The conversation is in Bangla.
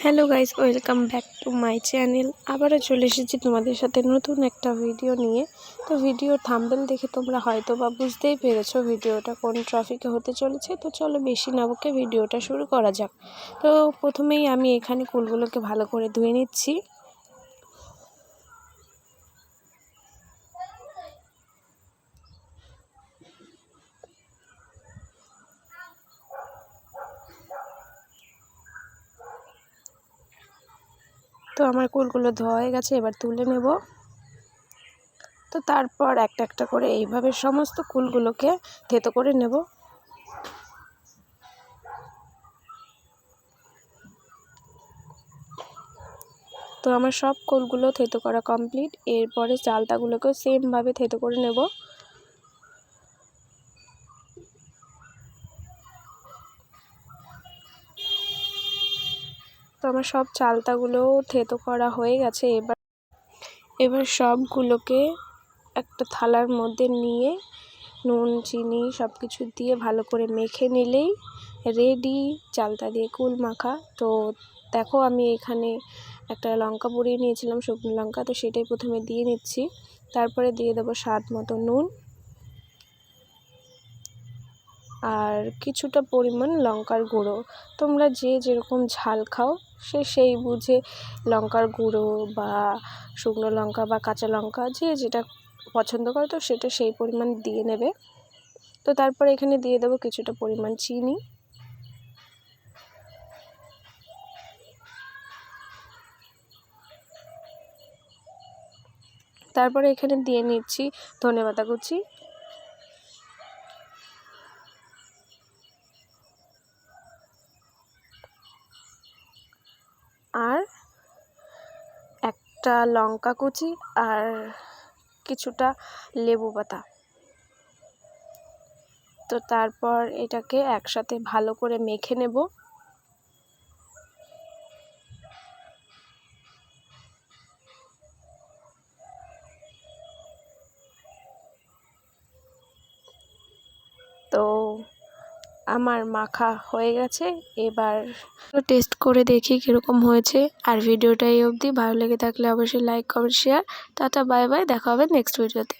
Hello guys, welcome back to my channel. আবারও চলে এসেছি তোমাদের সাথে নতুন একটা ভিডিও নিয়ে। তো ভিডিওর থাম্বনেল দেখে তোমরা হয়তো বা বুঝতেই পেরেছো ভিডিওটা কোন ট্রফিকে হতে চলেছে। তো চলো বেশি না বকে ভিডিওটা শুরু করা যাক। তো প্রথমেই আমি এখানে কুলগুলোকে ভালো করে ধুয়ে নিচ্ছি। তো আমার কুলগুলো ধোয়া হয়ে গেছে, এবার তুলে নেব। তো তারপর একটা একটা করে এইভাবে সমস্ত কুলগুলোকে থেতো করে নেব। তো আমার সব কুলগুলো থেতো করা কমপ্লিট। এরপরে চালতাগুলোকেও সেমভাবে থেতো করে নেব। তো আমার সব চালতাগুলোও থেতো করা হয়ে গেছে। এবার সবগুলোকে একটা থালার মধ্যে নিয়ে নুন চিনি সব কিছু দিয়ে ভালো করে মেখে নিলেই রেডি চালতা দিয়ে কুল মাখা। তো দেখো আমি এখানে একটা লঙ্কা পুড়িয়ে নিয়েছিলাম, শুকনো লঙ্কা, তো সেটাই প্রথমে দিয়ে নিচ্ছি। তারপরে দিয়ে দেবো স্বাদ মতো নুন আর কিছুটা পরিমাণ লঙ্কার গুঁড়ো। তোমরা যে যেরকম ঝাল খাও সেই বুঝে লঙ্কার গুঁড়ো বা শুকনো লঙ্কা বা কাঁচা লঙ্কা যে যেটা পছন্দ করো তো সেটা সেই পরিমাণ দিয়ে নেবে। তো তারপরে এখানে দিয়ে দেবো কিছুটা পরিমাণ চিনি। তারপরে এখানে দিয়ে নিচ্ছি ধনেপাতা কুচি আর একটা লঙ্কা কুচি আর কিছুটা লেবু পাতা। তো তারপর এটাকে একসাথে ভালো করে মেখে নেব। তো আমার মাখা হয়ে গেছে, এবার টেস্ট করে দেখি কীরকম হয়েছে। আর ভিডিওটা এই অবধি ভালো লেগে থাকলে অবশ্যই like comment share. Tata bye bye, দেখা হবে নেক্সট ভিডিওতে।